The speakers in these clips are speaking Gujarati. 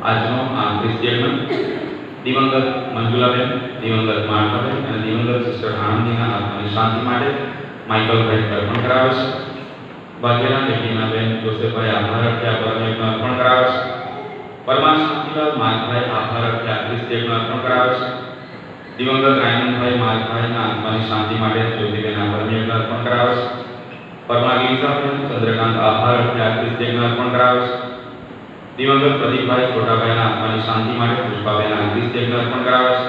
આજનો આ ક્રિશ્ચિયન દિવંગત મંજુલાબેન, દિવંગત માર્થાબેન અને દિવંગત સિસ્ટર આનંદીના આત્માની શાંતિ માટે માઇકલભાઈ અર્પણ કરાવે છે. ભાગ્યના બેટીનાબેન જોસેફભાઈ આભાર રખ્યા પરમેશ્વરને અર્પણ કરાવે છે. પરમા શાંતિલાલ માર્ગભાઈ આભાર રખ્યા ક્રિશ્ચિયનને અર્પણ કરાવે છે. દિવંગત રાયમનભાઈ માર્ગભાઈના આત્માની શાંતિ માટે જ્યોતિબેન પરમેશ્વરને અર્પણ કરાવે છે. પરમા ગીતાબેન ચંદ્રકાંત આભાર રખ્યા ક્રિશ્ચિયનને અર્પણ કરાવે છે. દિવંગત પ્રદીપભાઈ છોટાભાઈના આત્માની શાંતિ માટે પુષ્પાબેન ક્રિશ્ચિયનને અર્પણ કરાવે છે.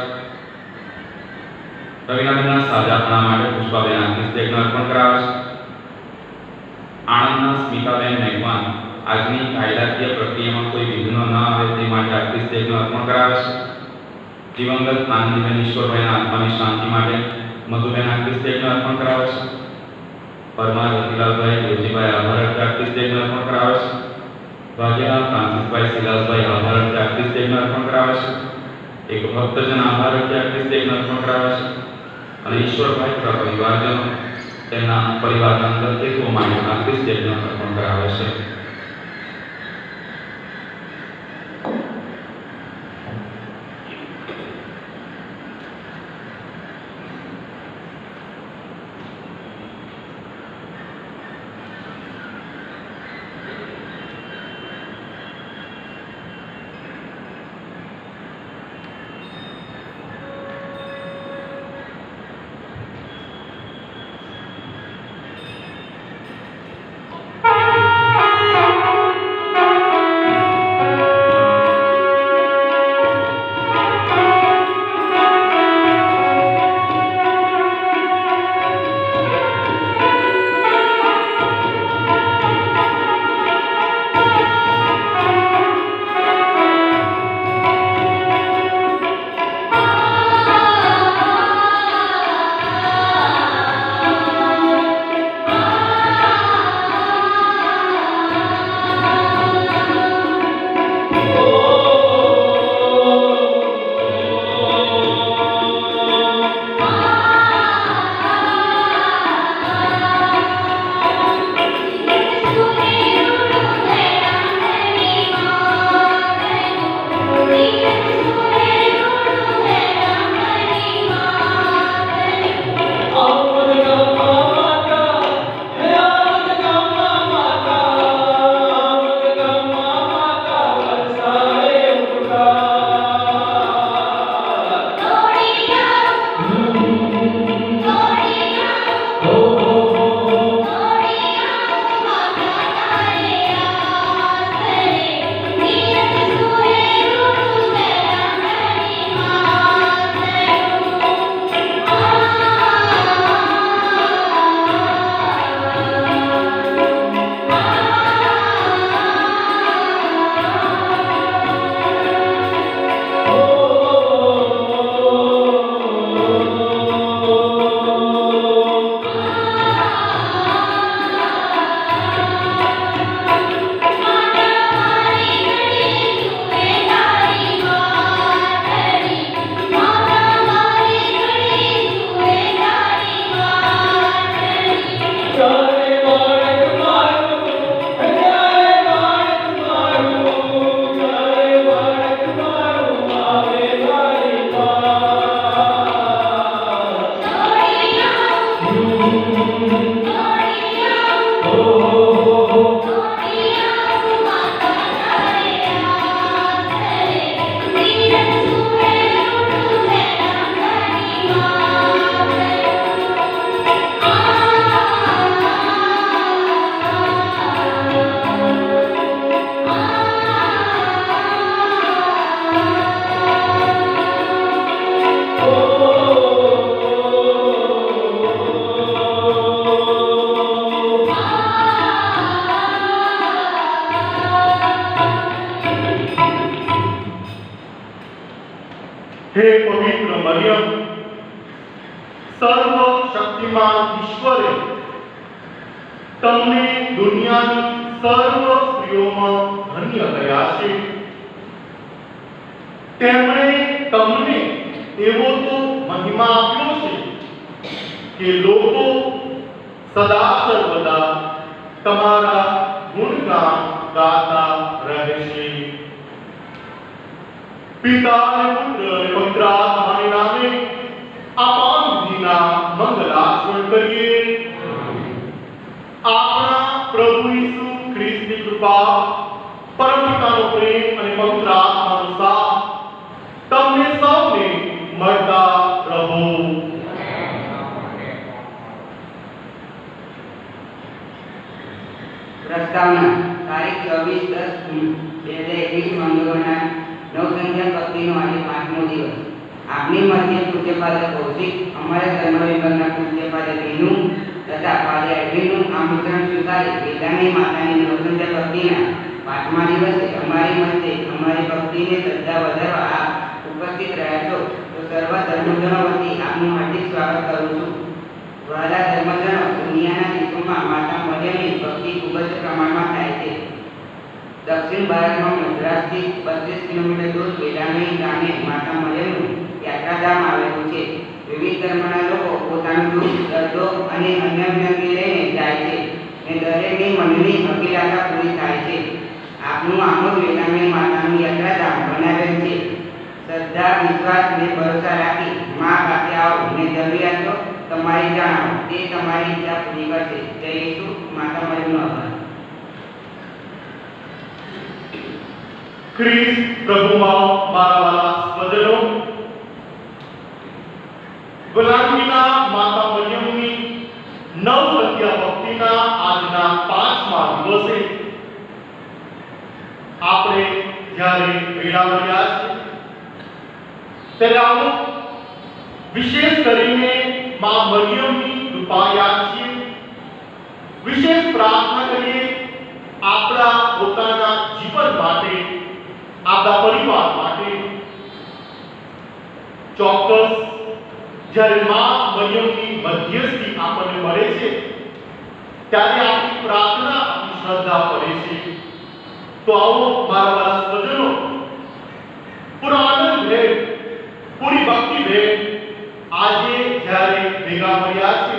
રવિનાબેનના સાજાપણા માટે પુષ્પાબેન ક્રિશ્ચિયનને અર્પણ કરાવે છે. આણંદના સ્મિતાબેન મેઘવાન આજની કાયદાકીય પ્રક્રિયામાં કોઈ વિઘ્ન ન આવે તે માટે ક્રિશ્ચિયનને અર્પણ કરાવે છે. દિવંગત આનંદીબેન ઈશ્વરભાઈના આત્માની શાંતિ માટે મધુબેન ક્રિશ્ચિયનને અર્પણ કરાવે છે. પરમાર રતિલાલભાઈ દેવજીભાઈ આભાર રખ્યા ક્રિશ્ચિયનને અર્પણ કરાવે છે. ભાગ્યલાલ ફ્રાન્સિસભાઈ સિલાસભાઈ આભાર રખ્યા ક્રિશ્ચિયનને અર્પણ કરાવે છે. એક ભક્તજન આભાર રખ્યા ક્રિશ્ચિયનને અર્પણ કરાવે છે. અને ઈશ્વરભાઈ પરિવારજનો તેમના પરિવારના અંદર હેતુઓ માટે ક્રિશ્ચિયનને અર્પણ કરાવે છે. हे पवित्र मरियम, सर्वशक्तिमान ईश्वरे તમને દુનિયાની સર્વ સ્ત્રીઓમાં ધન્ય કર્યા છે. તેમણે તમને એવો તો મહિમા આપ્યો છે કે લોકો સદા સર્વદા તમારા ગુણગાન ગાતા રહેશે. પિતા અને પુત્ર અને પવિત્ર આત્માને નામે આ વિધિના મંગલાચરણ કરીએ. આપણા પ્રભુ ઈસુ ખ્રિસ્તની કૃપા, પરમ પિતાનો પ્રેમ અને પવિત્ર આત્માનો સાથ તમને સૌને મળતા રહો. પ્રસ્તાવના તારીખ 24/10/2021 મંગળવારના નવસંધ્યા ભક્તિનો આજે 5મો દિવસ. આપની મધ્ય પૂજ્યપાદ કૌશિક, અમારા ધર્મ વિભાગના પૂજ્યપાદ બેનુ તથા પાદે એડવિનનું આમંત્રણ સ્વીકારી વેદાની માતાની નવસંધ્યા ભક્તિના 5મા દિવસે અમારી મધ્યે અમારી ભક્તિને શ્રદ્ધા વધારવા આપ ઉપસ્થિત રહ્યા છો, તો સર્વ ધર્મજનો વતી આપનું હાર્દિક સ્વાગત કરું છું. વહાલા ધર્મજનો, દુનિયાના દેશોમાં માતા મરિયમની ભક્તિ ખૂબ જ પ્રમાણમાં થાય છે. દક્ષિણ ભારતમાં મદ્રાસથી 32 કિલોમીટર દૂર વેદાણી ગામે માતા મરિયમનું યાત્રાધામ આવેલું છે. વિવિધ ધર્મના લોકો પોતાનું દુઃખ, દર્દો અને અન્ય વિનંતી લઈને જાય છે અને દરેકની મનની અભિલાષા પૂરી થાય છે. આપનું આમોદ વેદાણી માતાનું યાત્રાધામ બનાવેલ છે. શ્રદ્ધા, વિશ્વાસ અને ભરોસા રાખી મા પાસે આવો અને જરૂરિયાતો તમારી જણાવો, તે તમારી ઈચ્છા પૂરી કરશે. જય ઈસુ. માતા મરિયમનો આભાર. ખ્રિસ્ત પ્રભુમાં મારા વાલા સ્વજનો, ગુલામીના માતા મરિયમની નવસંધ્યા ભક્તિના આજના 5મા દિવસે આપણે જ્યારે ભેળા મળ્યા છે, ત્યારે આવો વિશેષ કરીને મા મરિયમની કૃપા યાદ છીએ. વિશેષ પ્રાર્થના કરીએ આપણા પોતાના જીવન માટે, આપણા પરિવાર માટે. ચોક્કસ જ્યારે મા મરિયમની મધ્યસ્થી આપણને મળે છે, ત્યારે આપણી પ્રાર્થના, આપણી શ્રદ્ધા પડે છે. તો આવો મારા વાલા સ્વજનો, પૂરા આનંદ ભેર, પૂરી ભક્તિ ભેર આજે જ્યારે ભેગા મળ્યા છે,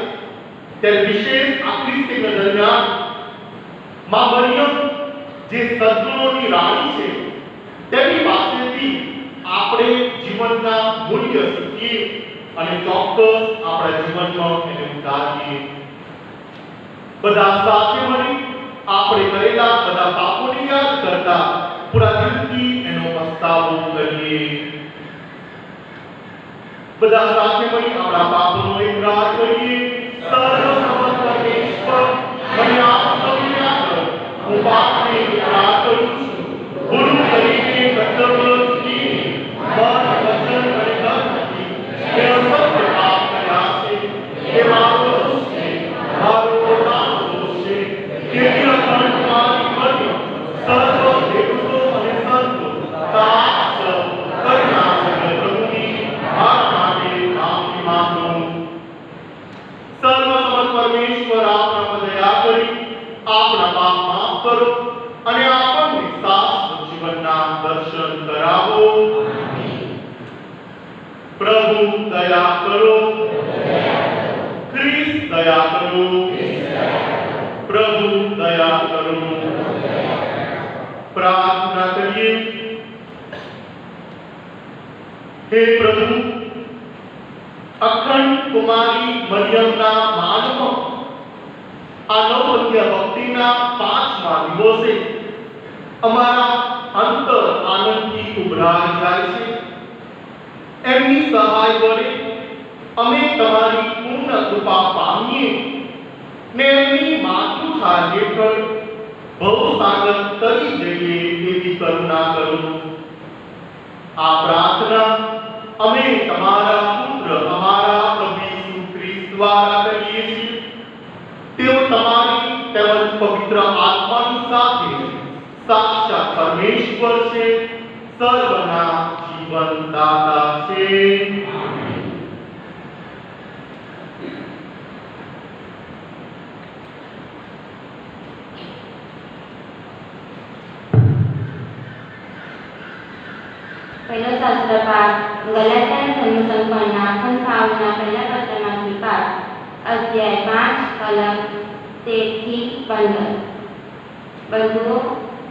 ત્યારે વિશેષ આ ખ્રિસ્તી દરમિયાન મા મરિયમ જે સદ્ગુણોની રાણી છે, તેની પાસેથી આપણે જીવનના મૂલ્ય શીખીએ અને ચોક્કસ આપણા જીવનમાં એને ઉતારીએ. બધા સાથે મળી આપણે કરેલા બધા પાપોને યાદ કરતા પૂરા દિલથી એનો પસ્તાવો કરીએ. બધા સાથે મળી આપણા પાપોનો ઇકરાર કરીએ. સર્વસમર્થ પરમેશ્વર, મને આપ સૌને આગળ હું પાપને ઇકરાર કરું છું. ગુરુ તરીકે કર્તવ્યથી મન, વચન અને કર્મથી મેં અસત્ય પાપ કર્યા છે. એ મારો દોષ છે, મારો પોતાનો દોષ છે. તેથી અખંડ મારી મરિયમ, સર્વ દેવતો અને સંતો તથા સૌ કરુણાસગ્ર પ્રભુની મારા માટે માફી માંગો. સર્વસમર્થ પરમેશ્વર આપના પર દયા કરી આપના પાપ માફ કરો અને આપણને શાશ્વત જીવનના દર્શન કરાવો. પ્રભુ દયા કરો. ખ્રિસ્ત દયા કરો. પ્રભુ દયા કરો. પ્રાર્થના કરીએ. હે પ્રભુ, અખંડ કુમારી મરિયમના માનમાં આ નવસંધ્યા ભક્તિના 5મા દિવસે અમારા અંતર આનંદથી ઉભરાઈ જાય છે. એમની સહાય વડે અમે તમારી પૂર્ણ કૃપા પામીએ ને એમની માતૃછાયા હેઠળ ભવસાગર તરી જઈએ એવી કરુણા કરો. આ પ્રાર્થના અમે તમારા પુત્ર, અમારા પ્રભુ ઈસુ ખ્રિસ્ત દ્વારા કરીએ છીએ. તેઓ તમારી તેમજ પવિત્ર આત્માની સાથે સાક્ષાત પરમેશ્વર છે, સર્વના જીવનદાતા છે. પહેલો શાસ્ત્ર પાઠ ગલાત્યા ધર્મસંઘના સંસ્થાઓના પહેલા પત્રના સ્વીકાર, અધ્યાય 5 કલમ 13-15. બંધુઓ,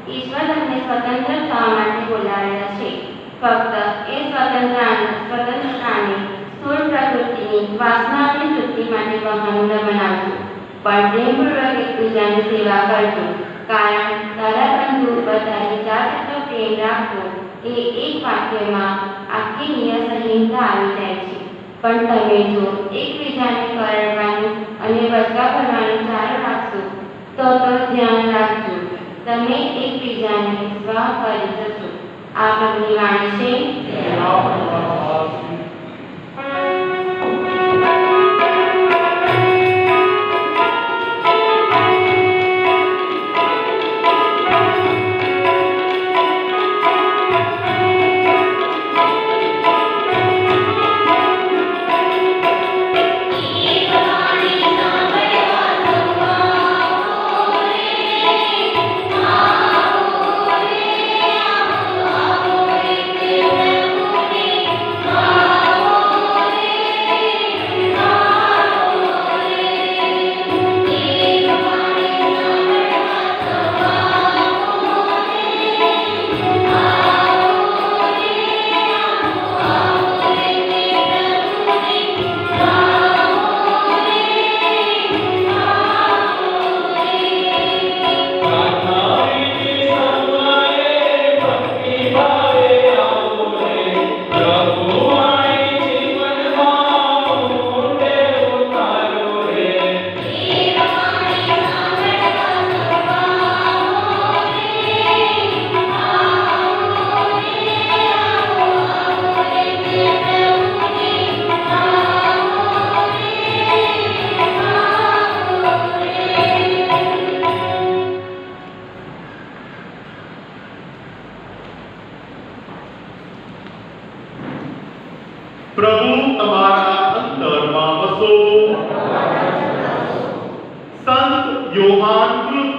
ઈશ્વર તમને સ્વતંત્ર થવા માટે બોલાવ્યા છે. ફક્ત એ સ્વતંત્રતાને સ્થૂળ પ્રકૃતિની વાસનાઓની તૃપ્તિ માટે બહાનું ન બનાવજો, પણ પ્રેમપૂર્વક એકબીજાની સેવા કરજો, કારણ તારા બંધુ ઉપર તારી જાત જેટલો પ્રેમ રાખવો એ એક વાક્યમાં આખી નિયસહીનતા આવી જાય છે. પણ તમે જો એકબીજાને કરડવાનું અને વચકા ભરવાનું ચાલુ રાખશો તો ધ્યાન રાખજો, તમે એકબીજાને સ્વાહ કરી જશો. આ પ્રભુની વાણી છે. પ્રભુ તમારા અંતરમાં વસો. સંત યોહાન કૃત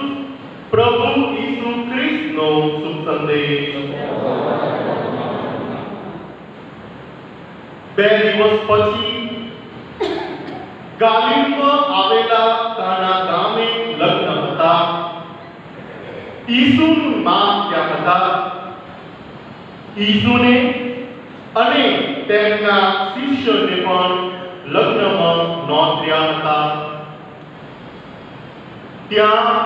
પ્રભુ ઈસુ ખ્રિસ્તનો શુભ સંદેશ. 2 દિવસ પછી ગાલિલમાં આવેલા કાના ગામે લગ્ન હતા. ઈસુની માં ત્યાં હતા. ઈસુને અને તેમના શિષ્યોને પણ લગ્નમાં નોંધ્યા હતા. ત્યાં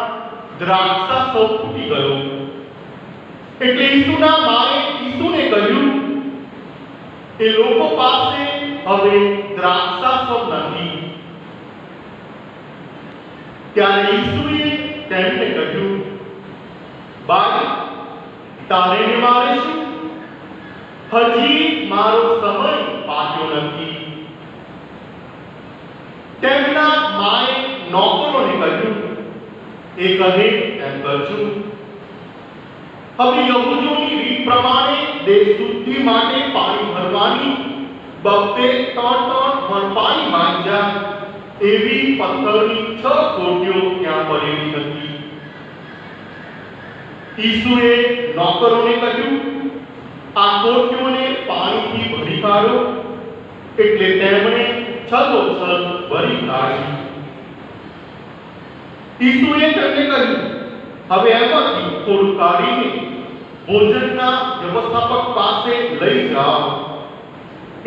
દ્રાક્ષરસ ફૂટી ગયો. એટલે ઈસુના માએ ઈસુને કહ્યું, એ લોકો પાસે હવે દ્રાક્ષરસ નથી. ત્યારે ઈસુએ તેમને કહ્યું, બાઈ, તારે ને મારે શું? હજી મારો સમય પાક્યો નથી. તેમના માએ નોકરોને કહ્યું, એ કહે તેમ કરજો. હવે યહૂદીઓની રીત પ્રમાણે દેહ શુદ્ધિ માટે પાણી ભરવાની 2-3 મણ પાણી માંગ્યા એવી પથ્થરની 6 કોટીઓ ત્યાં પડેલી હતી. ઈસુએ નોકરોને કહ્યું, આ કોટીઓને પાણીથી ભરી કાઢો. એટલે તેમણે છલોછલ ભરી કાઢી. ઈસુએ તેમને કહ્યું, હવે એમાંથી થોડું કાઢીને ભોજનના વ્યવસ્થાપક પાસે લઈ જાઓ.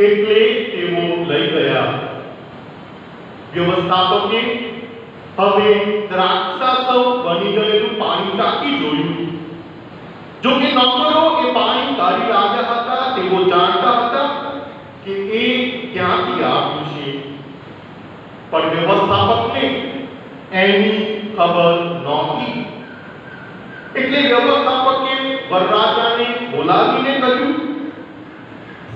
એટલે તેઓ લઈ ગયા. વ્યવસ્થાપકે હવે દ્રાક્ષરસ બની ગયેલું પાણી ચાખી જોયું. જો કે નોકરો એ પાણી કાઢી લાવ્યા હતા, તેઓ જાણતા હતા કે એ ક્યાંથી આવ્યું છે, પણ વ્યવસ્થાપકને એની ખબર નહોતી. એટલે વ્યવસ્થાપકે વરરાજાને બોલાવીને કહ્યું,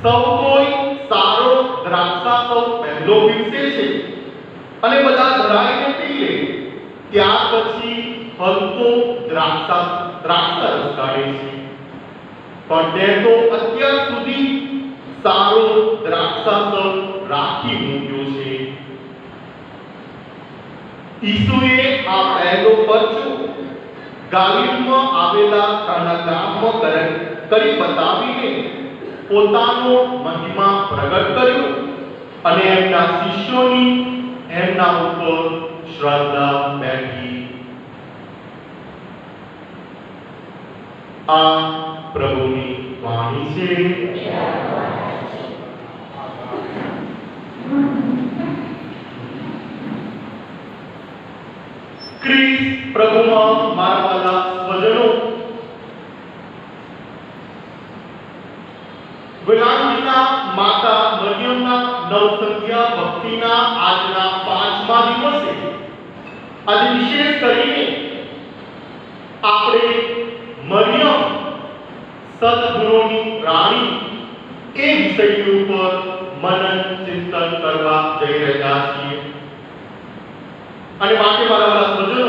સૌ કોઈ સારો દ્રાક્ષરસ પહેલો પીરસે છે અને બધા ધરાઈને પી લે, ત્યાર પછી હલકો દ્રાક્ષરસ કાઢે છે. પણ તે તો અત્યાર સુધી સારો દ્રાક્ષરસ રાખી મૂક્યો છે. ઈસુએ આ પહેલો પરચો ગાલિલમાં આવેલા કાના ગામમાં કરી બતાવીને પોતાનો મહિમા પ્રગટ કર્યો અને એમના શિષ્યોની એમના ઉપર શ્રદ્ધા બેઠી. આ પ્રભુની વાણી છે. ખ્રિસ્ત પ્રભુમાં મારા વાલા સ્વજનો, વિલાસીના માતા મરિયમના નવસંધ્યા ભક્તિના આજના 5મા દિવસે આજે વિશેષ કરીને આપણે મરિયમ સદગુણોની રાણી એ વિષય ઉપર મનન ચિંતન કરવા જઈ રહ્યા છીએ. અને માટે મારા વાલા સ્વજનો,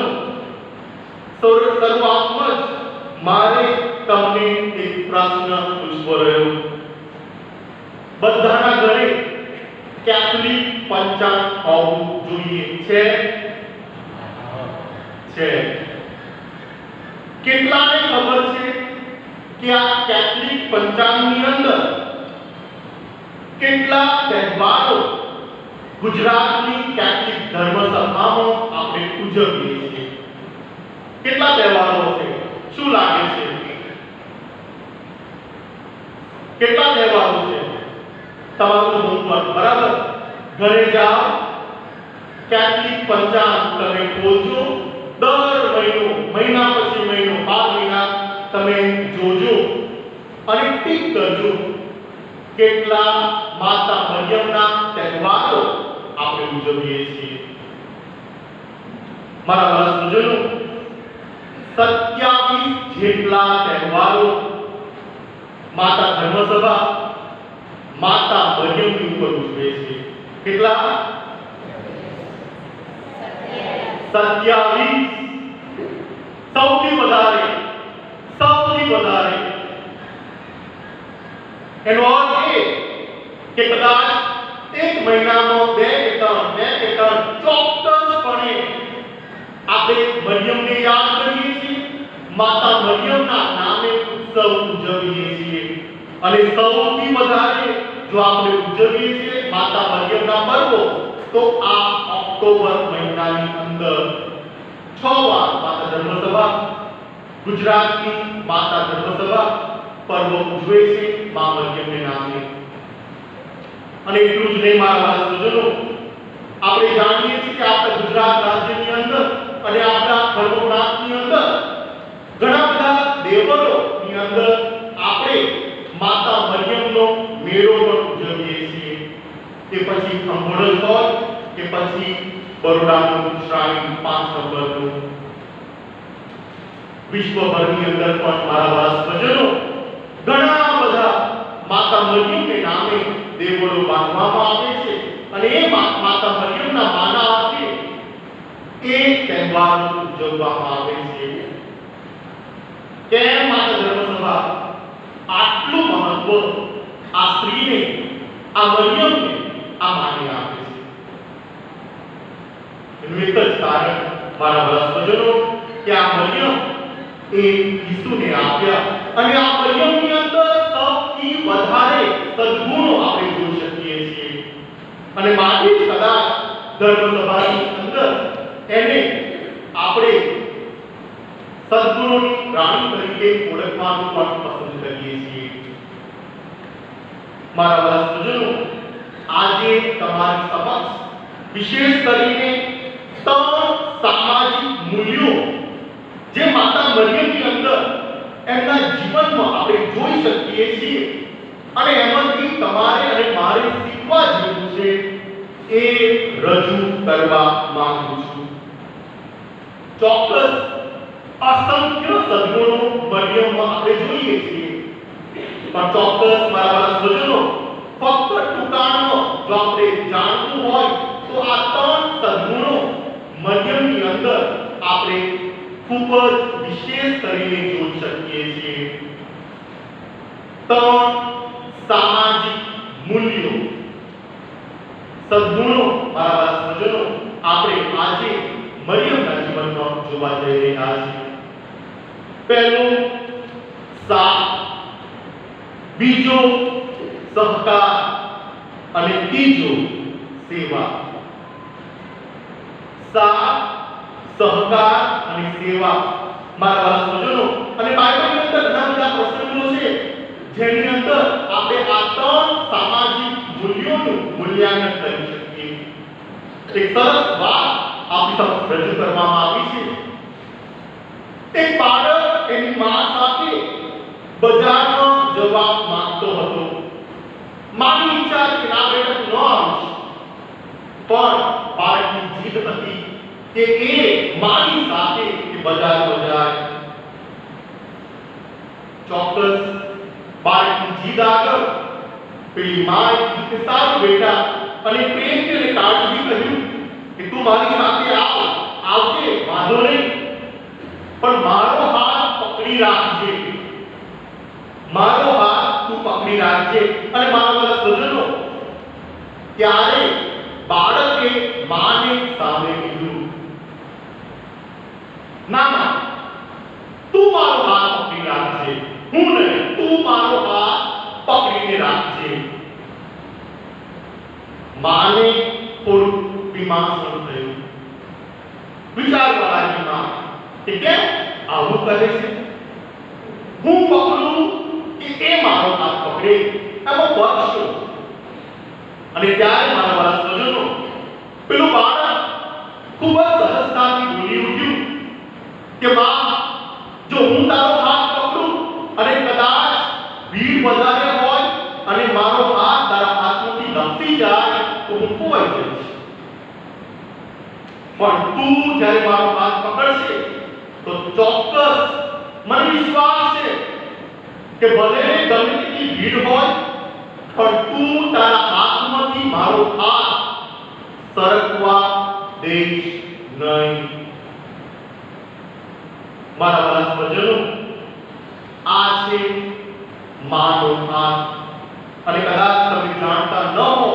શરૂઆતમાં જ મારે તમને એક પ્રશ્ન પૂછવો રહ્યો. બધાના ઘરે કેથોલિક પંચાંગ હોવું જોઈએ છે? છે. કેટલાને ખબર છે કે આ કેથોલિક પંચાંગની અંદર કેટલા તહેવારો ગુજરાતની કેથોલિક ધર્મસભામાં આપણે ઉજવીએ છીએ? કેટલા તહેવારો છે? શું લાગે છે? કેટલા તહેવારો છે? તમારું હોમવર્ક બરાબર ઘરે જાઓ, કેથોલિક પંચાંગ તમે ખોલજો, દર મહિના પછી મહિનો 12 મહિના તમે જોજો અને ટીક કરજો કેટલા માતા મરિયમના તહેવારો આપણે ઉજવીએ છીએ. મારા વાલા સ્વજનો, 27 જેટલા તહેવારો માતા ધર્મસભા માતા મરિયમની ઉપર ઉજવે છે. કેટલા? 27. સૌથી વધારે એનો અર્થ એ કે કદાચ એક મહિનામાં 2 કે 3 ચોક્કસપણે આપણે મરિયમને યાદ કરીએ છીએ, માતા મરિયમના નામે ઉત્સવ ઉજવીએ છીએ. અને સૌથી વધારે જો આપણે ઉજવીએ છીએ માતા મરિયમના પર્વો, તો આ ઓક્ટોબર મહિનાની અંદર 6 વાર માતા ધર્મસભા ગુજરાતની માતા ધર્મસભા પર્વ ઉજવે છે મા મરિયમને નામે. અને એટલું જ નહીં મારા વાલા સ્વજનો, આપણે જાણીએ છીએ કે આપણા ગુજરાત રાજ્યની અંદર અને આપણા ધર્મપ્રાંતની અંદર ઘણા બધા દેવળોની અંદર આપણે માતા મરિયમનો મેળો પણ ઉજવીએ છીએ. કે પછી અંબોડજ હોય કે પછી બરોડાનું શ્રાઇન 5 નંબરનું. વિશ્વભરની અંદર પણ મારા વાલા સ્વજનો ઘણા બધા માતા મરિયમને નામે દેવળો બાંધવામાં આવે છે. અને એ માતા મરિયમના માનાર્થે એ તહેવાર ઉજવવામાં આવે છે. કેમ માતા ધર્મસભા આટલું મહત્વ આ સ્ત્રીને, આ મરિયમને, આ માને આપે છે? એનું એક જ કારણ મારા વાલા સ્વજનો કે આ મરિયમ એ ઈસુને આપ્યા. અને આ મરિયમની અંદર સૌથી વધારે સદ્ગુણો આપણે જોઈ શકીએ છીએ. અને માટે જ કદાચ ધર્મસભાની અંદર એને આપણે સદ્ગુણોની રાણી તરીકે ઓળખવાનું પણ પસંદ કરીએ છીએ. મારા વાલા સ્વજનો, આજે તમારી સમક્ષ વિશેષ કરીને 3 સામાજિક મૂલ્યો જે માતા મરિયમની અંદર એમના જીવનમાં આપણે જોઈ શકીએ છીએ અને એમાંથી તમારે અને મારે શીખવા જેવું છે એ રજૂ કરવા માંગુ છું. ચોક્કસ અસંખ્ય સદ્ગુણો મરિયમમાં આપણે જોઈએ છીએ, પણ ચોક્કસ મારા વાલા સ્વજનો ફક્ત ટૂંકાણમાં જો આપણે જાણવું હોય તો આ 3 સદ્ગુણો મરિયમની અંદર આપણે ખૂબ જ વિશેષ કરીને જોઈ શકીએ છીએ. 3 સામાજિક મૂલ્યો, સદ્ગુણો મારા વાલા સ્વજનો આપણે આજે મરિયમના જીવનમાં જોવા જઈ રહ્યા છીએ. પહેલું સાથ, બીજો સહકાર અને ત્રીજો સેવા. સાથ, સહકાર અને સેવા મારા વાલા સ્વજનો, અને બાઇબલની અંદર ઘણા જેની અંદર આપણે આ ત્રણ સામાજિક મૂલ્યોનું મૂલ્યાંકન કરી શકીએ. એક સરસ વાત આપણી સમક્ષ રજૂ કરવામાં આવી છે. એક બાળક એની મા સાથે બજારમાં જવા માંગતો હતો. માની ઈચ્છા કે ના બેટા તું ન આવીશ, પણ બાળકની જીદ હતી કે એ માની સાથે એ બજાર જાય. ચોક્કસ બાળકની જીદ આગળ પેલી માએ કીધું કે સારું બેટા, અને પ્રેમથી અને કાળજીથી કહ્યું કે તું મારી સાથે આવજે, વાંધો નહીં, પણ મારો હાથ પકડી રાખજે, મારો હાથ તું પકડી રાખજે. અને મારા બધા સજ્જનો, ત્યારે બાળકે માને સામે કીધું, ના ના, તું મારો હાથ પકડી રાખજે, હું નહીં, તું મારો હાથ પકડીને રાખજે. માને થોડું બીમાર થયું. વિચારવા લાગી માં કે કેમ આવું કરે છે, હું પકડું કે એ મારો હાથ પકડે, એમાં ફરક શું? અને ત્યારે મારા વાળા સજ્જનો, પેલું બાળક ખૂબ જ સહજતાથી બોલી ઉઠ્યું કે માં, જો હું તારો હાથ પકડું અને કદાચ ભીડ વધારે હોય અને મારો હાથ તારા હાથમાંથી લપસી જાય તો હું ખોવાઈ જઈશ, પણ તું જ્યારે મારો હાથ પકડશે તો ચોક્કસ મને વિશ્વાસ છે કે ભલે ગમે તેટલી ભીડ હોય પણ તું તારા હાથમાંથી મારો હાથ સરકવા દઈશ નહીં. મારા વાલા સજ્જનો, આ છે માનો હાથ. અને કદાચ તમે જાણતા ન હો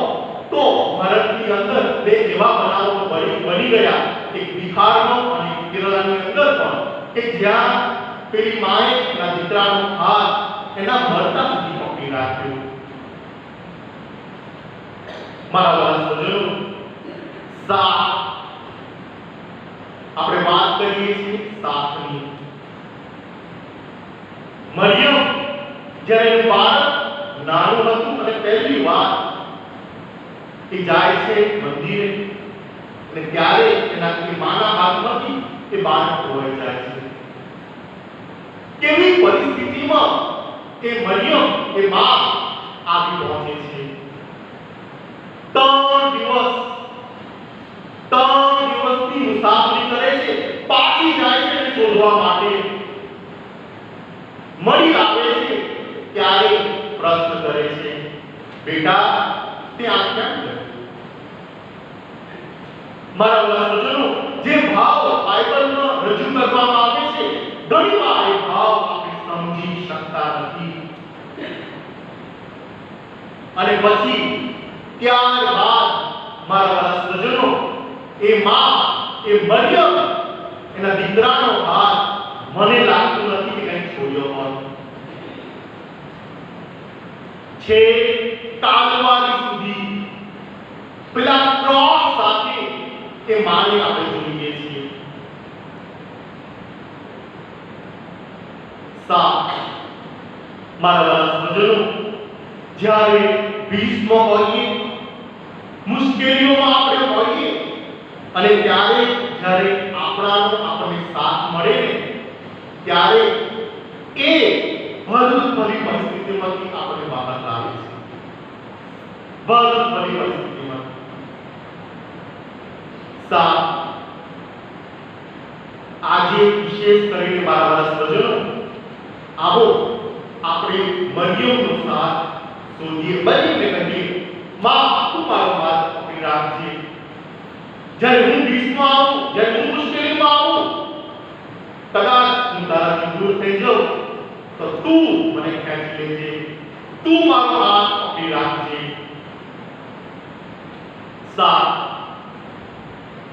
તો ભારતની અંદર બે એવા બનાવો બની ગયા, એક બિહારનો અને કેરળની અંદર પણ, કે જ્યાં પેલી માએ એના દીકરાનો હાથ એના મરતા સુધી પકડી રાખ્યો. મારા વાલા સજ્જનો, આપણે વાત કરીએ છીએ સાથની. મરિયમ જ્યારે એનું બાળક નાનું હતું અને પહેલી વાર એ જાય છે મંદિરે, અને ત્યારે એના માના હાથમાંથી એ બાળક ખોવાઈ જાય છે. કેવી પરિસ્થિતિમાં એ મરિયમ એ માં આવી પહોંચે છે. 3 દિવસની મુસાફરી કરે છે, પાછી જાય છે એને શોધવા માટે. મળી આવે છે ત્યારે પ્રશ્ન કરે છે, બેટા ત્યાં કેમ ગયો? મારા વાલા સજ્જનો, જે ભાવ બાઇબલમાં રજૂ કરવામાં આવે છે, ઘણીવાર એ ભાવ આપણે સમજી શકતા નથી. અને પછી ત્યારબાદ મારા વાલા સજ્જનો, એ માં એ મરિયમ એના દીકરાનો હાથ મને લાગતું નથી કે કંઈ છોડ્યો હોય છે. કાલવારી સુધી પેલા ક્રોસ સાથે એ માને આપણે જોઈએ છીએ. મારા વાલા સજ્જનો, જ્યારે ભીષ્મ હોઈએ, મુશ્કેલીઓમાં આપણે હોઈએ, અને ત્યારે જ્યારે આપણને સાથ મળે ને, ત્યારે એ ભરી પરિસ્થિતિમાંથી આપણે બહાર લાવે છે. ભરી પરિસ્થિતિમાંથી આજે વિશેષ કરીને મારા વાલા સજ્જનો, આવો આપણે મરિયમનો સાથ શોધીએ. બનીને કહીએ, માં તું મારો હાથ પકડી રાખજે. જ્યારે હું ભીષમાં આવું, જ્યારે હું મુશ્કેલીમાં આવું, કદાચ હું તારાથી દૂર થઈ જાઉં તો તું મને ખેંચી લેજે, તું મારો હાથ પકડી રાખજે.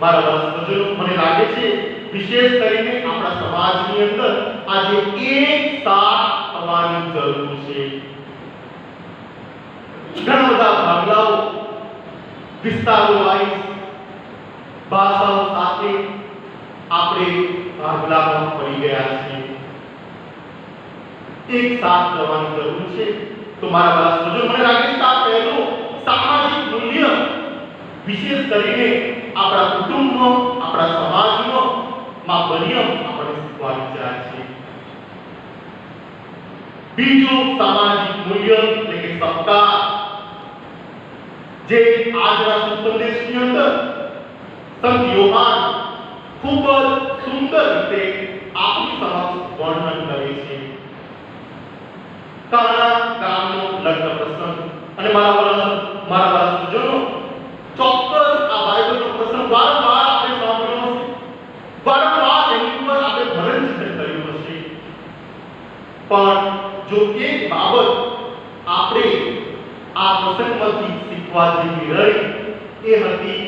મારા વાલા સજ્જનો, મને લાગે છે વિશેષ કરીને આપણા સમાજની અંદર આજે એક સાથ થવાની જરૂર છે. ઘણા બધા ભાગલાઓ, વિસ્તારો વાઇઝ, ભાષાઓ સાથે આપણે ભાગલામાં પડી ગયા છીએ. એક સાથ જવાની જરૂર છે. તો મારા વાલા સજ્જનો, મને લાગે છે કે આ પહેલું સામાજિક મૂલ્ય વિશેષ કરીને આપણા કુટુંબમાં, આપણા સમાજમાં માં મરિયમ આપણને શીખવાડી જાય છે. બીજું સામાજિક મૂલ્ય એટલે કે સત્કાર, જે આજના સંદેશની અંદર સંત યોહાન ખૂબ જ સુંદર રીતે આપણી સમક્ષ વર્ણન કરે છે. કાના ગામનો લગ્ન પ્રસંગ, અને મારા વાલા સજ્જનો, ચોક્કસ આ બાઇબલનો પ્રસંગ વારંવાર આપણે સાંભળ્યો હશે, વારંવાર એની ઉપર આપણે ભરણ ચિંતન કર્યું હશે. પણ જો એક બાબત આપણે આ પ્રસંગમાંથી શીખવા જેવી રહી, એ હતી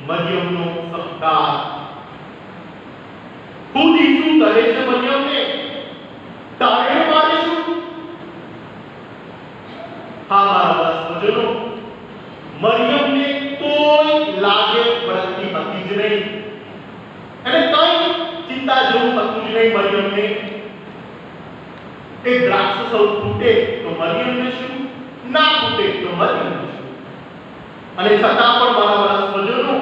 મરિયમનો સત્કાર. ખુદ ઈસુ કહે છે મરિયમને, તારે મારે શું? હા મારા સજ્જનો, મરિયમને કોઈ લાગે પડતી હતી જ નહીં, એને કઈ ચિંતા જેવું થતું જ નહીં. મરિયમને એક દ્રાક્ષ સૌ ફૂટે તો મરિયમને શું, ના ફૂટે તો મરિયમને શું? અને છતાં પણ મારા સજ્જનો,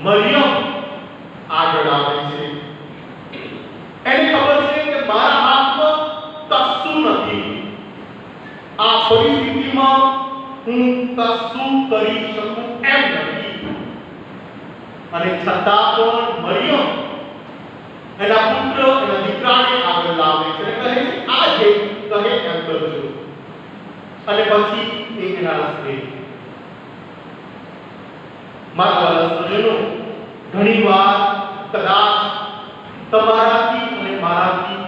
મરિયમ આગળ આવે છે. એને ખબર છે કે મારા હાથમાં કશું નથી, આ પરિસ્થિતિમાં હું કશું કરી શકું એમ નથી. અને છતાં પણ મરિયમ એના પુત્ર, એના દીકરાને આગળ લાવે છે અને કહે છે, આ જે કહે એમ કરજો. અને પછી એના રસ્તે મારા સજ્જનો, ઘણીવાર કદાચ તમારાથી અને મારાથી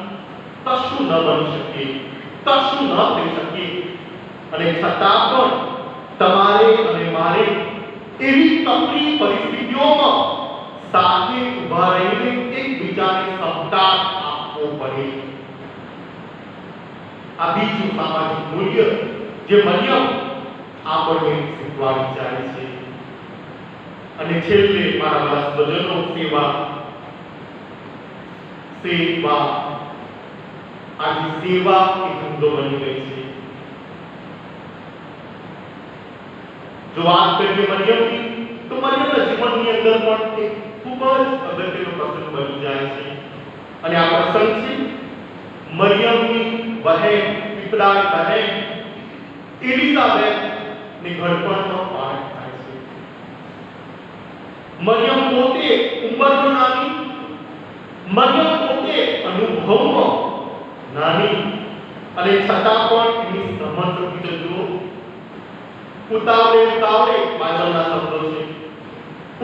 કશું ન બની શકે, કશું ન થઈ શકે, અને છતાં પણ તમારે અને મારે એવી તકલીફ પરિસ્થિતિઓમાં સાથે ઊભા રહીને એકબીજાને સહકાર આપવો પડે. આ બીજું સામાજિક મૂલ્ય જે મરિયમ આપણને શીખવાડી જાય છે. અને છેલ્લે મારા સજ્જનો, સેવા. આજે સેવા એક ધંધો બની ગઈ છે. જો વાત કરીએ મરિયમની, તો મરિયમના જીવનની અંદર પણ એક ખૂબ જ અગત્યનો પ્રસંગ બની જાય છે. અને આ પ્રસંગ છે મરિયમની બહેન, પિતરાની બહેન એલિઝાબેથ ની ઘડપણનો પાઠ થાય છે. મરિયમ પોતે ઉંમરમાં નાની, મરિયમ પોતે અનુભવમાં નાની, અને છતાં પણ એની સમજ શક્તિ જુઓ. ઉતાવળે બાઇબલના શબ્દો છે,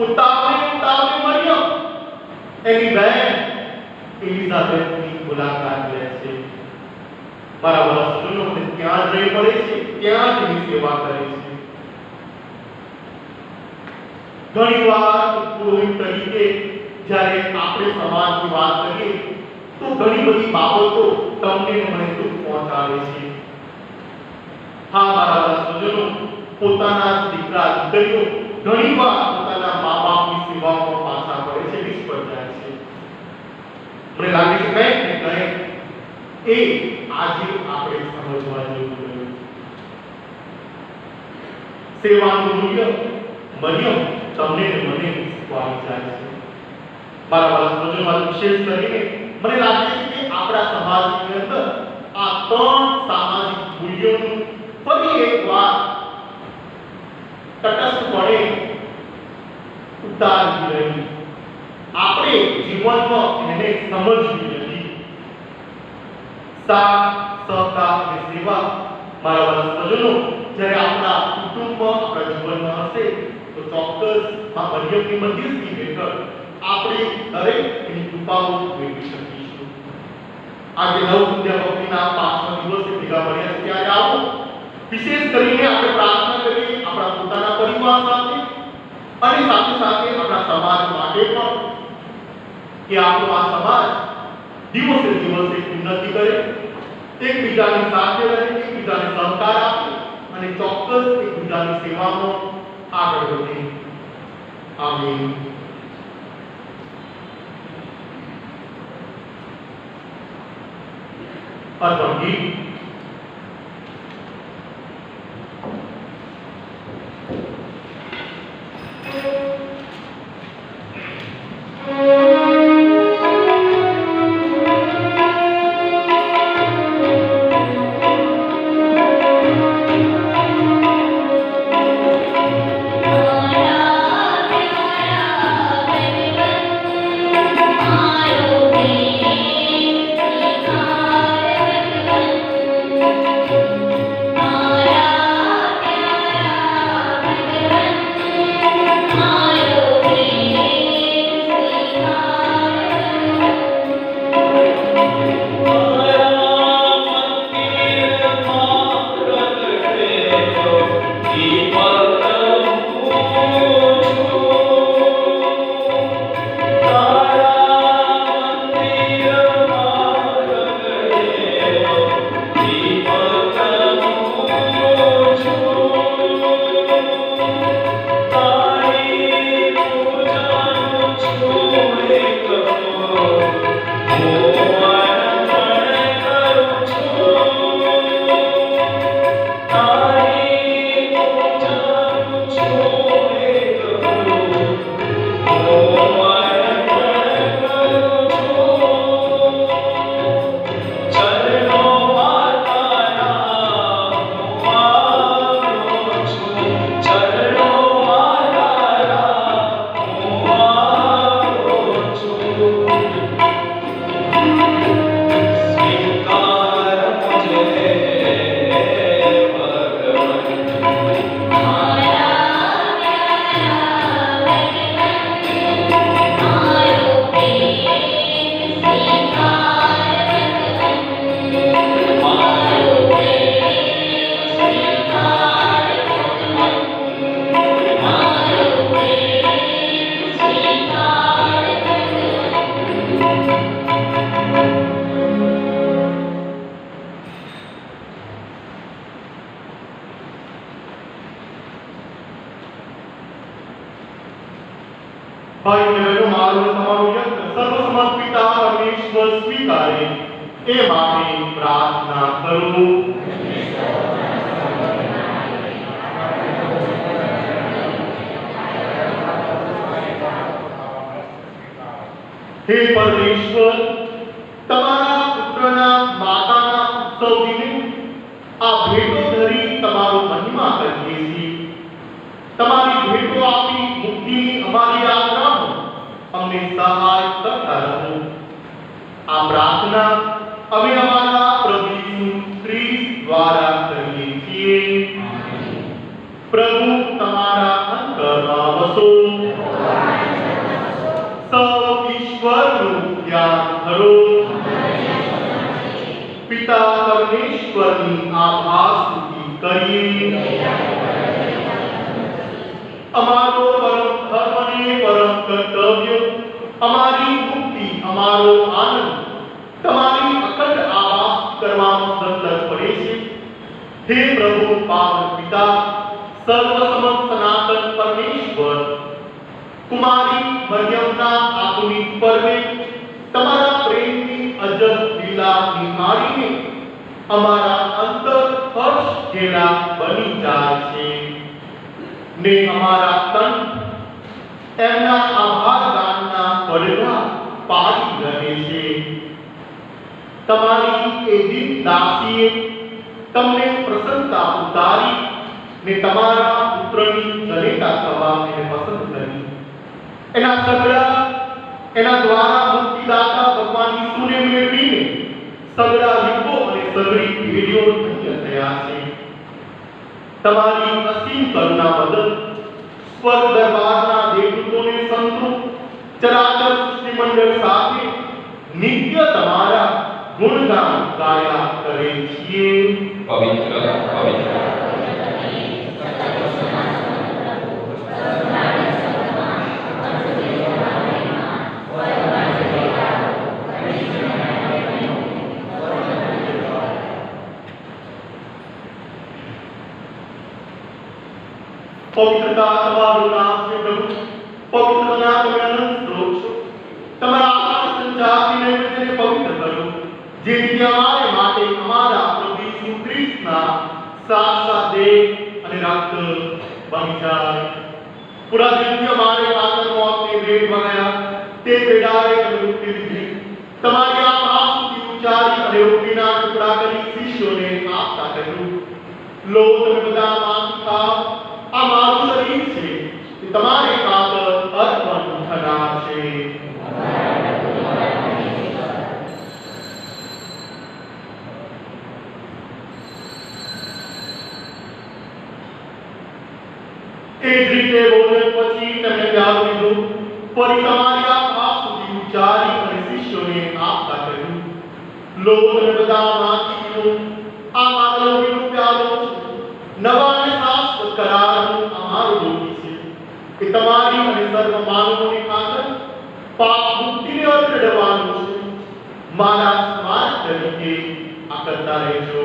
ઉતાવળે મરિયમ એની બહેન એલિઝાબેથની મુલાકાત લે છે. મારા વાલા સજ્જનો, ત્યાં જ રહી પડે છે, ત્યાં જ એની સેવા કરે છે. ઘણીવાર પુરોહિત તરીકે જ્યારે આપણે સમાજની વાત કરીએ, તો ઘણી બધી બાબતો તમને મને દુઃખ પહોંચાડે છે. હા મારા વાલા સજ્જનો, પોતાના દીકરા દીકરીઓ ઘણીવાર પોતાના મા બાપની સેવામાં પાછા પડે છે, નિષ્ફળ જાય છે. મને લાગે છે કંઈક ને કંઈક એ આજે આપણે સમજવા જેવું રહ્યું. સેવાનું મૂલ્ય મરિયમ તમને ને મને શીખવાડી જાય છે. મારા વાલા સજ્જનો, વિશેષ કરીને મને લાગે છે કે આપણા સમાજની અંદર આ ત્રણ સામાજિક મૂલ્યોનું ફરી એકવાર તટસ્થપણે ઉતારવી રહી. આપણે જીવનમાં એને સમજવી નથી. સાથ, સહકાર અને સેવા. મારા વાલા સજ્જનો, જ્યારે આપણા કુટુંબમાં, આપણા જીવનમાં હશે, તો ચોક્કસ આ મરિયમની મધ્યસ્થી હેઠળ આપણે દરેક એની કૃપાઓ મેળવી શકીશું. આજે નવ વિદ્યા ભક્તિના 5મા દિવસે ભેગા મળ્યા છે, ત્યારે આવો વિશેષ કરીને આપણે પ્રાર્થના કરીએ આપણા પોતાના પરિવાર સાથે અને સાથે સાથે આપણા સમાજ માટે પણ, કે આપણો આ સમાજ દિવસે દિવસે ઉન્નતિ કરે, એકબીજાની સાથે રહે, એકબીજાને સહકાર આપે અને ચોક્કસ એકબીજાની સેવામાં આગળ વધે. આમીન. अर्पण गीत। भाई बहनों, मारो તમારો યજ્ઞ સર્વસમર્થ પિતા પરમેશ્વર સ્વીકારે એ માટે પ્રાર્થના કરો। હે પરમેશ્વર, તમારા પુત્રના માતાના ઉત્સવ દિને આ ભેટો ધરી તમારો મહિમા કરીએ છીએ। તમારી ભેટો આપી મુક્તિની અમારી યાત્રામાં અમને સહાય કરતા રહો। આ પ્રાર્થના અમે અમારા પ્રભુ ઈસુ ખ્રિસ્ત દ્વારા કરીએ છીએ। પ્રભુ તમારા અંતરમાં વસો। સૌ ઈશ્વરનું ધ્યાન કરો। પિતા પરમેશ્વરની આભાર સ્તુતિ કરીએ। અમારો પરમ ધર્મ અને પરમ કર્તવ્ય, અમારી મુક્તિ, અમારો આનંદ તમારી અખંડ આવાસ કરવામાં સંલગ્ન પડે છે। હે પ્રભુ પાવન પિતા, સર્વસમર્થ સનાતન પરમેશ્વર, કુમારી મરિયમના આધુનિક પર્વે તમારા પ્રેમની અજબ લીલા નિહાળીને અમારા અંતર હર્ષ ઘેરા બની જાય છે ને અમારા તન એમના આભાર ગાનના પડઘા પાડી રહે છે। તમારી એ દિન દાસીએ તમને પ્રસન્નતા ઉતારી ને તમારા પુત્રની જનેતા થવા એને પસંદ કરી। એના દ્વારા મુક્તિદાતા ભગવાન ઈસુને મેળવીને સગડા યુગો અને સગડી પેઢીઓ ધન્ય થયા છે। તમારી અસીમ કરુણા બદલ સ્વર્ગ દરબારના દેવદૂતોને સંતો ચરાચર સૃષ્ટિમંડળ સાથે નિત્ય તમારા ગુણગાન ગાયા કરે છીએ। પવિત્ર પવિત્ર पवित्रता તમારું નામ છે પ્રભુ। પવિત્રના તમે અનંત સ્ત્રોત છો। તમારા આત્મા સંચારથી નૈવેદ્યને પવિત્ર કરો જેથી અમારે માટે અમારા પ્રભુ ઈસુ ખ્રિસ્તના સાક્ષાત દેહ અને રક્ત બની જાય. પૂરા દિવ્ય અમારે પાત્રનો આપને ભેટ વગાયા તે ભેડાએ તમે મુક્તિ દીધી. તમારી આ આસુથી ઉચ્ચારી અને રોટીના ટુકડા કરી શિષ્યોને આપતા કહ્યું, લો તમે બધા માંથી ખાઓ, આ મારું શરીર છે તે તમારી ખાતર અર્પણ થનાર છે. એ જ રીતે ભોજન પછી તેમણે પ્યાલું લીધું, ફરી તમારી આ આસુથી ઉચ્ચારી અને શિષ્યોને આપતા કહ્યું, લો તમે બધા માંથી પીઓ, આ મારો લોહીનો પ્યાલો છે, નવા અને શાશ્વત કરારનું આ મારું લોહી છે, એ તમારી અને સર્વ માનવોની ખાતર પાપ મુક્તિને અર્થ દળવાનું છે. મારા સ્મારક તરીકે આ કરતા રહેજો.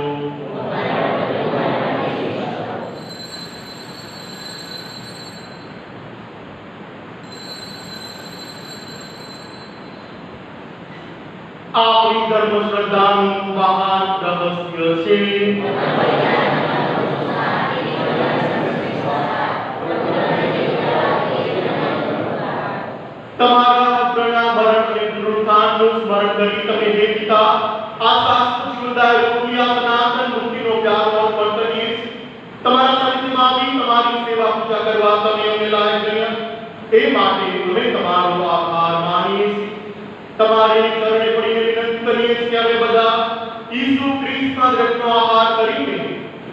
આપણી ધર્મ શ્રદ્ધાનું મહાન રહસ્ય છે. તમારા પુત્રના મરણ અને પુનરુત્થાનનું સ્મરણ કરી તમે હે પિતા આ શાશ્વત જીવનદાયક આ સનાતન મુક્તિનો પ્યારો અર્પણ કરીએ છીએ. તમારા સાનિધ્યમાં આવી તમારી સેવા પૂજા કરવા તમે અમને લાયક કર્યા, એ માટે અમે તમારો આભાર માનીએ છીએ. તમારે ચરણે પડીને વિનંતી કરીએ છીએ કે અમે બધા ઈસુ ખ્રિસ્તના દ્રવ્યનો આહાર કરીને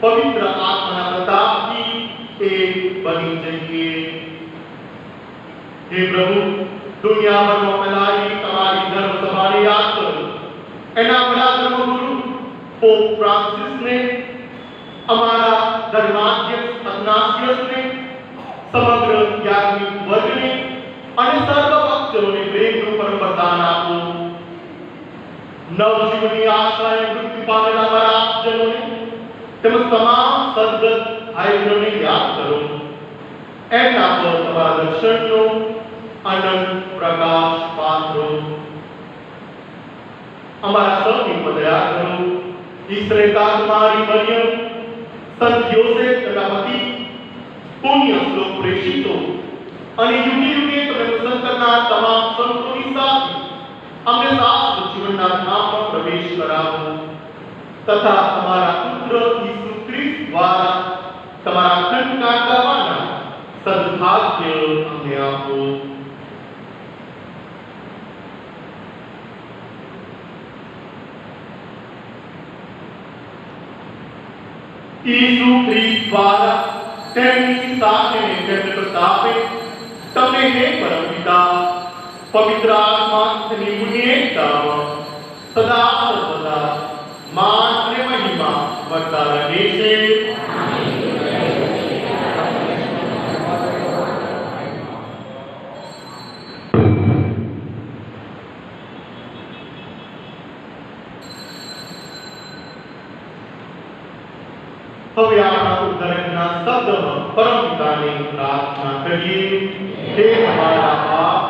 પવિત્ર આત્માના પ્રતાપથી એક બની જઈએ. હે પ્રભુ, દુનિયાભરમાં ફેલાયેલી તમારી ધર્મ સભાને યાદ કરો. એના બધા ધર્મગુરુ પોપ ફ્રાન્સિસને, અમારા ધર્માધ્યક્ષ અગ્નાસિયસને, સમગ્ર યાજ્ઞિક વર્ગને અને સર્વ ભક્તોને પ્રેમનું પરમ વરદાન આપો. નવજીવનની આશાએ મૃત્યુ પામેલા મારા આપજનોને તેમજ તમામ સદગત ભાઈઓને યાદ કરો. એમના પર તમારા દર્શનનો અનંત પ્રકાશ પાત્રો. અમારા સૌની પર દયા કરો. ઈશ્વરે કાકમારી મરિયમ, સંત યોસેફ તથા પતિ, પુણ્ય શ્લોક પ્રેષિતો અને યુગે યુગે તમે પસંદ કરનાર તમામ સંતોની સાથે અમને શાશ્વત જીવનના ધામમાં પ્રવેશ કરાવો તથા તમારા પુત્ર ઈસુ ખ્રિસ્ત દ્વારા તમારા અખંડ કાંતાવાના સદભાગ્ય અમને આપો. ઈસુ ખ્રિસ્ત દ્વારા તેમની સાથે વ્યક્ત પ્રતાપે તમને હે પરમ પિતા પવિત્ર આત્માની પુણ્યતામાં સદા સર્વદા માન અને મહિમા વધતા રહે છે. હવે આપણા ઉદ્ધારકના શબ્દમાં પરમ પિતાને પ્રાર્થના કરીએ. હે અમારા બાપ,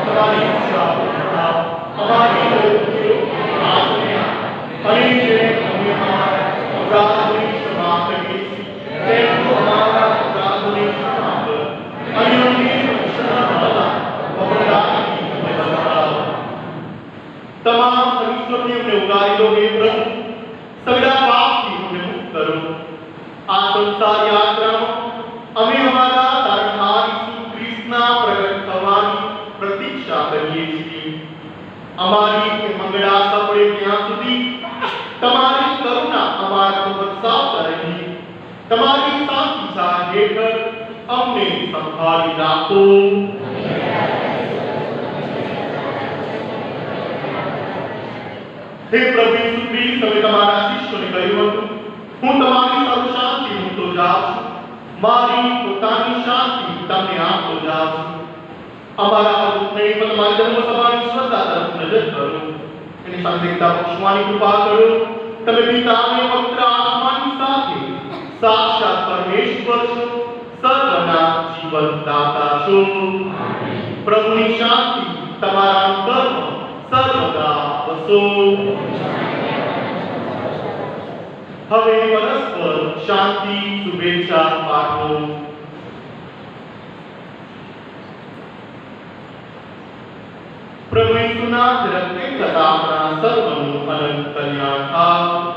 તમારી ઈચ્છા અમારી પ્રવૃત્તિઓ આજ્ઞા અને જે અમે અમારા અપરાધોની ક્ષમા કરીએ છીએ તેમ અમારા અપરાધોની ક્ષમા કરો અને અમને પરીક્ષામાં પકડાવી બચાવો. તમામ અનિષ્ટોથી અમને ઉગારી લો હે પ્રભુ, સગળા પાપથી અમને મુક્ત કરો. આ સંસાર યાત્રામાં અમે અમારા તારણહાર ઈસુ ખ્રિસ્તના પ્રગટ થવાની પ્રતીક્ષા કરીએ છીએ. અમારી મંગળાશા પડે ત્યાં સુધી તમારી કરુણા અમારા પર વરસાવતા રહી. તમારી શાંતિ છાયા હેઠળ અમને સંભાળી રાખો. હે પ્રભુ ઈસુ ખ્રિસ્ત, તમે તમારા શિષ્યોને કહ્યું હતું, હું તમારી સર્વ શાંતિ મૂકતો જાઉં છું, મારી પોતાની શાંતિ તમને આપતો જાઉં છું. અમારા અવધૂતને તમારી ધર્મસભાની શ્રદ્ધા તરફ નજર કરો, એની સંદેશતા બક્ષવાની કૃપા કરો. તમે પિતાને પવિત્ર આત્માની સાથે સાક્ષાત પરમેશ્વર છો, સર્વના જીવ જીવન દાતા છો. પ્રભુની શાંતિ તમારા અંતરમાં સર્વદા વસો. હવે પરસ્પર શાંતિ શુભેચ્છા પાઠવો. પ્રભુ ઈસુના રક્તે થતા આપણા સર્વનું અનંત કલ્યાણ થાવ.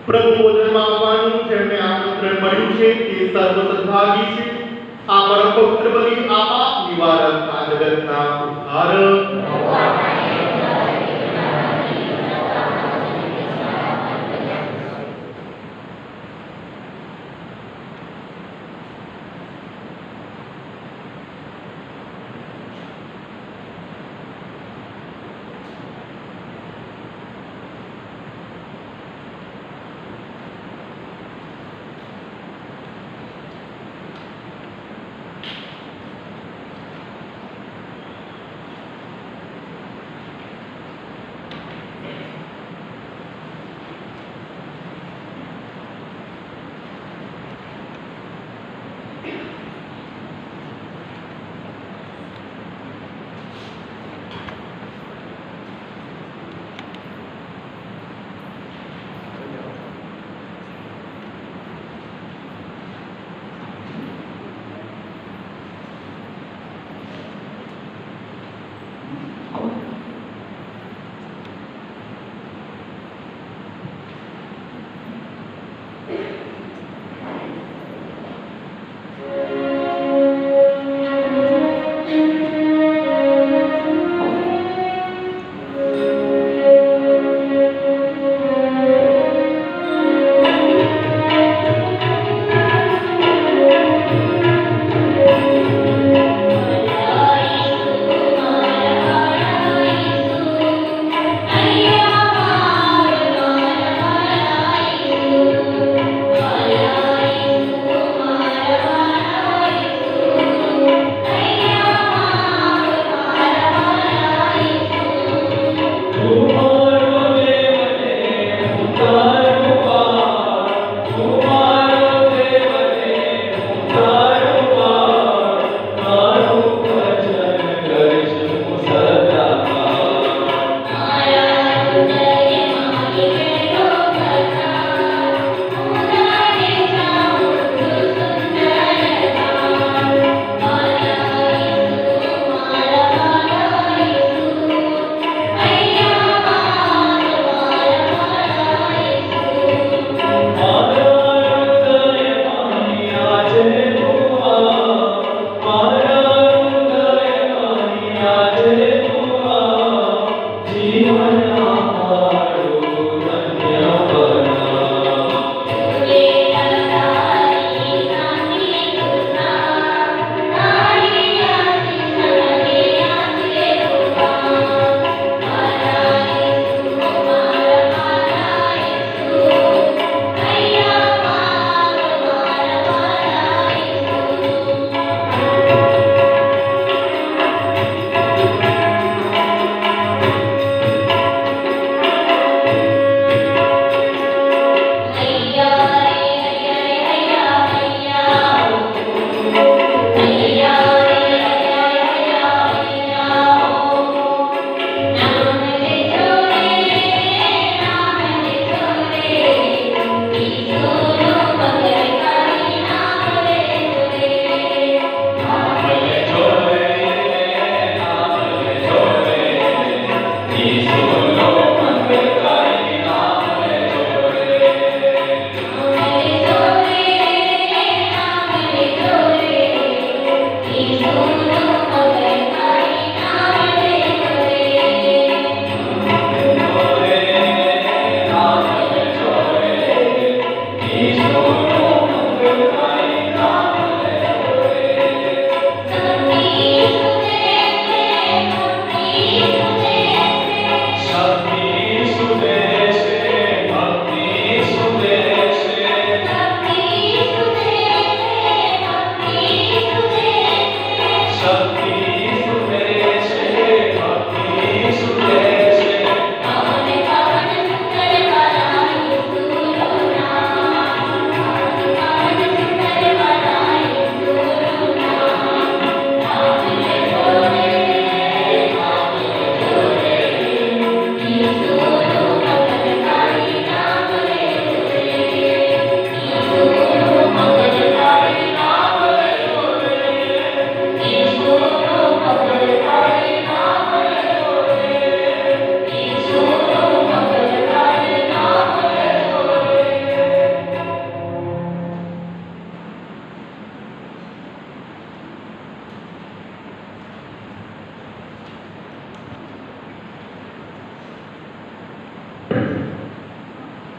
પ્રભુ ભોજનમાં આવવાનું જેમને આમંત્રણ મળ્યું છે તે સર્વ સદભાગી છે. આ પરમ પવિત્ર બલિ આ પાપ નિવારક આ જગતના ઉદ્ધારક.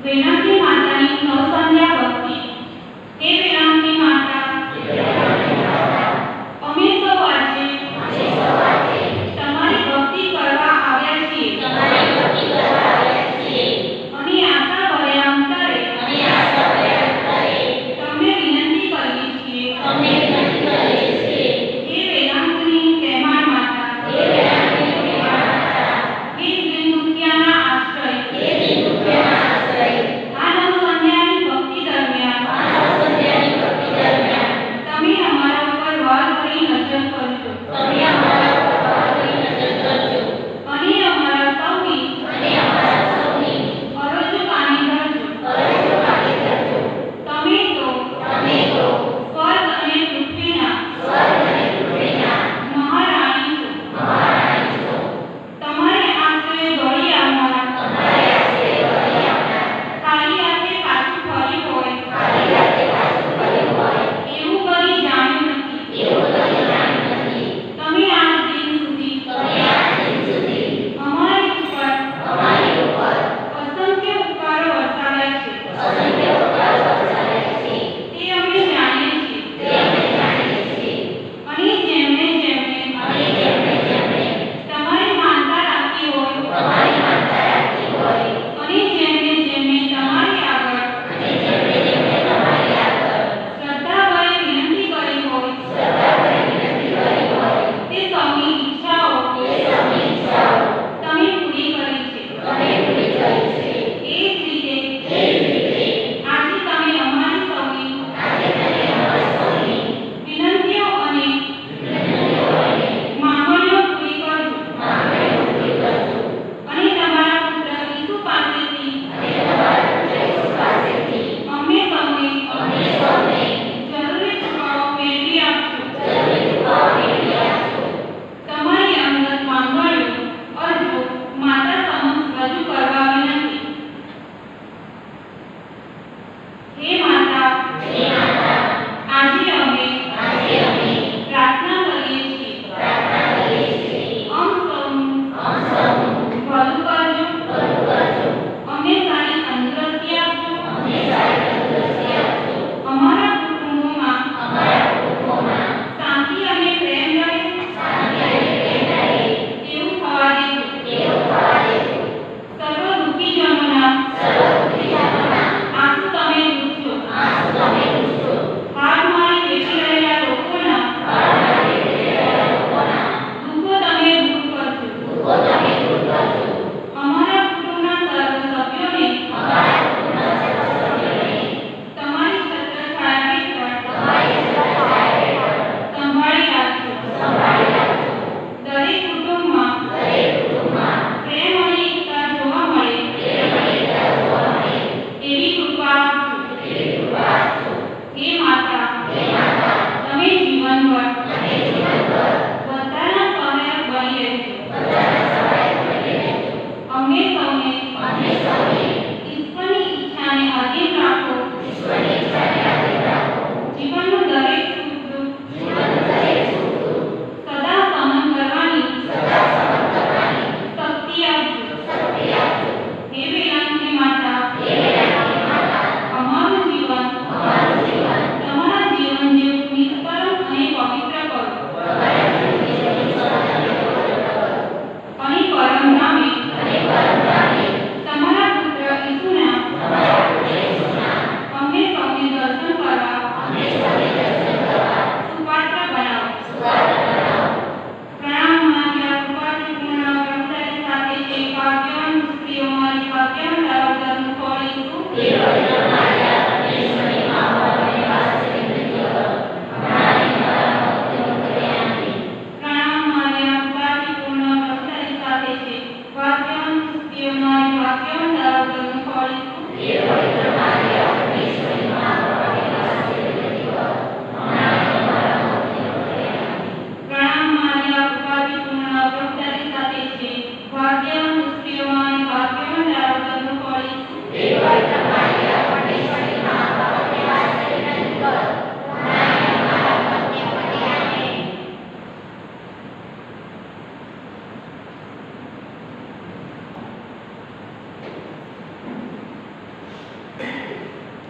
વેદાંતી માતાની નવસંધ્યા ભક્તિ. હે વેદાંતી માતા, અમે સૌ આજે તમારી ભક્તિ કરવા આવ્યા છીએ. અને આશા ભર્યા અંતરે તમને વિનંતી કરીએ છીએ. હે વેદાંતની કહેમાળ માતા, હે દીન દુખિયાના આશ્રય, આ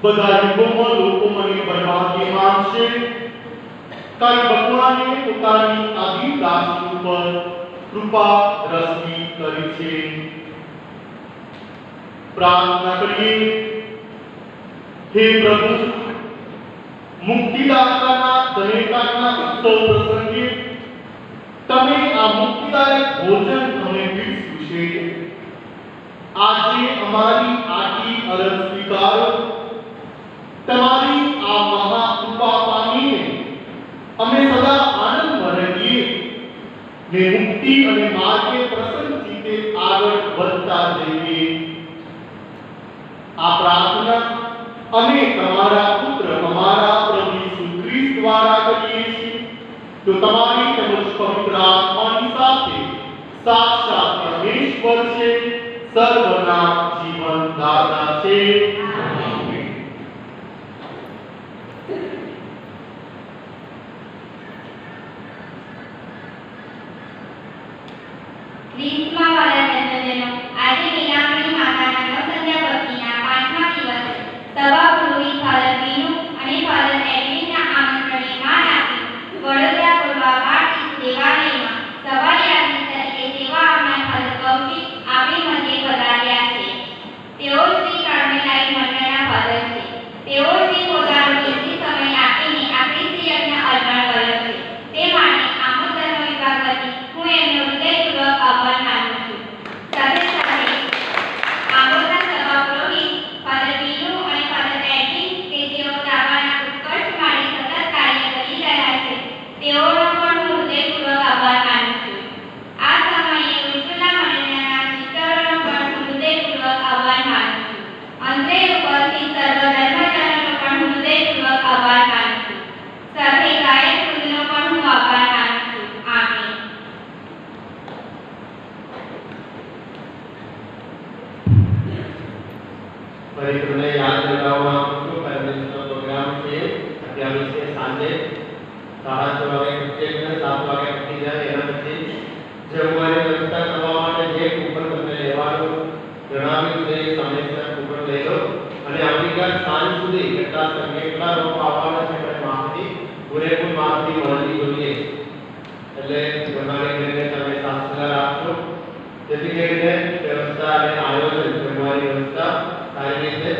બધા યુગોમાં લોકો મને બરબાદી માનશે, કારણ ભગવાને પોતાની આદિ દાસી ઉપર કૃપા દ્રષ્ટિ કરી છે. પ્રાર્થના કરીએ. હે પ્રભુ, મુક્તિદાતાના જનેતાના ઉત્સવ પ્રસંગે તમે આ મુક્તિદાયક ભોજન અમને પીરસ્યું છે. આજે અમારી આટલી અરજ સ્વીકારો. તમારી આ મહાકૃપા પામીને અમે સદા આનંદમાં રહીએ ને મુક્તિ અને માર્ગે પ્રસન્ન ચિત્તે આગળ વધતા જઈએ. આ પ્રાર્થના અમે તમારા પુત્ર અમારા પ્રભુ ઈસુ ખ્રિસ્ત દ્વારા કરીએ છીએ, જો તમારી તેમજ પવિત્ર આત્માની સાથે સાક્ષાત પરમેશ્વર છે, સર્વના જીવનદાતા છે. ખ્રિસ્તમાં વાળા જનજનો, આજે નીલાંબણી માતાના નવસંધ્યા ભક્તિના 5મા દિવસે સભા પુરોહિત ફાધર બીનુ અને ફાધર એડવિનના આમંત્રણને માન આપી વડોદરા પૂર્વાભારતી દેવાલયમાં સભાયાત્રી તરીકે સેવા આપનાર ફાધર કૌશિક આપણી મધ્યે પધાર્યા છે. તેઓ શ્રી કાર્મેલાઇટ મંડળના ફાધર છે. તેઓ શ્રી પોતાનો કિંમતી સમય આપીને આ ખ્રિસ્તી યજ્ઞ અર્પણ કર્યો છે. તે માટે આમોદ ધર્મ વિભાગ વતી હું એમનો હૃદયપૂર્વક આભાર માનું છું. સાથે સાથે આમોદના સભા પુરોહિત ફાધર બીનુ અને ફાધર એડવિન કે જેઓ તાબાના ઉત્કર્ષ માટે સતત કાર્ય કરી રહ્યા છે, તેઓનો પણ હું હૃદયપૂર્વક આભાર માનું છું. આ સમયે ઉર્સુલા મંડળના સિસ્ટરોનો પણ હું હૃદયપૂર્વક આભાર માનું છું. અંતે ઉપસ્થિત સર્વ ધર્મજનોનો પણ હું હૃદયપૂર્વક આભાર માનું છું. સાથે ગાયક વૃંદનો પણ હું આભાર માનું છું. આમીન. ફરી તમને યાદ કરાવવા માંગુ છું, પેરેન્ટ્સનો પ્રોગ્રામ છે 28 છે સાંજે 6:30 વાગે પ્રત્યેકને 7 વાગે પતી જાય. એના પછી જમવાની વ્યવસ્થા કરવા માટે જે કૂપન તમને લેવાનું જણાવ્યું છે એ સમયસર કૂપન લઈ લો અને આવતીકાલ સાંજ સુધી કેટલા લોકો આવવાના છે આપણે માહિતી પૂરેપૂરી માહિતી મળવી જોઈએ. એટલે જમવાની કરીને તમે સાક્ષર આપશો, જેથી કરીને વ્યવસ્થા અને આયોજન જમવાની વ્યવસ્થા સારી રીતે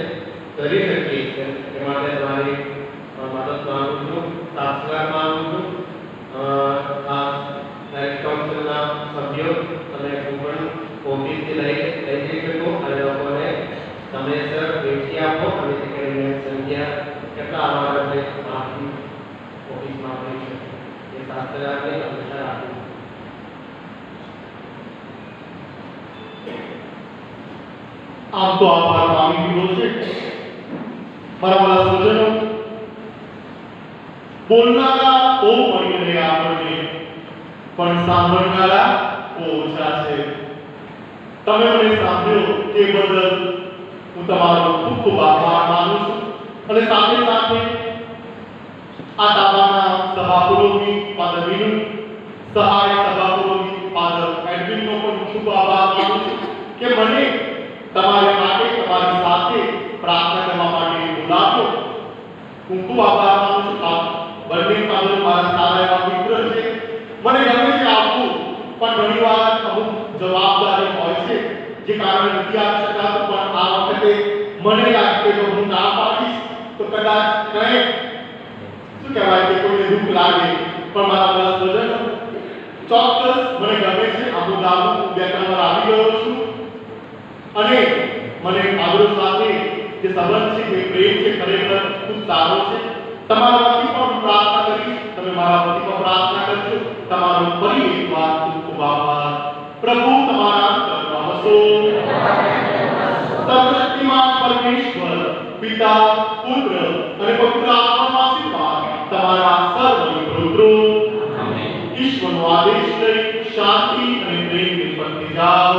કરી શકીએ. એ માટે તમારી મદદ માંગુ છું, સાક્ષર માંગુ છું. આ ડાયરેક્ટ કાઉન્સિલના સભ્યો અને કૂપન ઓફિસથી લઈ જઈ શકો અને લોકોને સમયસર વેચી આપો અને જેથી કરીને સંખ્યા કેટલા આવવાના છે માહિતી ઓફિસમાં આપી શકે એ સાક્ષર આપી હંમેશા રાખવું. આમ તો આભાર માની દીધો છે. મારા વાલા સજ્જનો, બોલનારા બહુ મળી રહ્યા આપણને, પણ સાંભળનારા બહુ ઓછા છે. તમે મને સાંભળ્યો તે બદલ હું તમારો ખૂબ ખૂબ આભાર માનું છું. અને સાથે સાથે આ તાબાના સભા પુરોહિત ફાધર બીનુ, સહાય સભા પુરોહિત ફાધર એડવિનનો પણ ખૂબ આભાર માનું છું કે મને તમારી માટે તમારી સાથે પ્રાર્થના કરવા માટે બોલાવ્યો. હું ખૂબ આભાર માનું છું. આપ બંને ફાધર મારા સારા એવા મિત્ર છે. મને ગમે છે આપવું, પણ ઘણીવાર અમુક જવાબદારી હોય છે જે કારણે નથી આપી શકાતું. પણ આ વખતે મને લાગે કે જો હું ના પાડીશ તો કદાચ કંઈ શું કહેવાય કે કોઈને દુઃખ લાગે. પણ મારા બધા સ્વજનો, ચોક્કસ મને ગમે છે. આબુ દાબુ 2-3 વાર આવી ગયો છું અને મને ફાધરો સાથે જે સંબંધ છે, જે પ્રેમ છે, ખરેખર ખૂબ સારો છે. તમારા વતી પણ પ્રાર્થના કરીશ, તમે મારા વતી પણ પ્રાર્થના કરજો. તમારો ફરી એકવાર ખૂબ ખૂબ આભાર. પ્રભુ તમારા અંતરમાં વસો. સર્વશક્તિમાન પરમેશ્વર પિતા, પુત્ર અને પવિત્ર આત્માનો આશીર્વાદ તમારા સર્વ પુત્રો ઈશ્વરનો આદેશ લઈ શાંતિ અને પ્રેમની પંક્તિ જાઓ.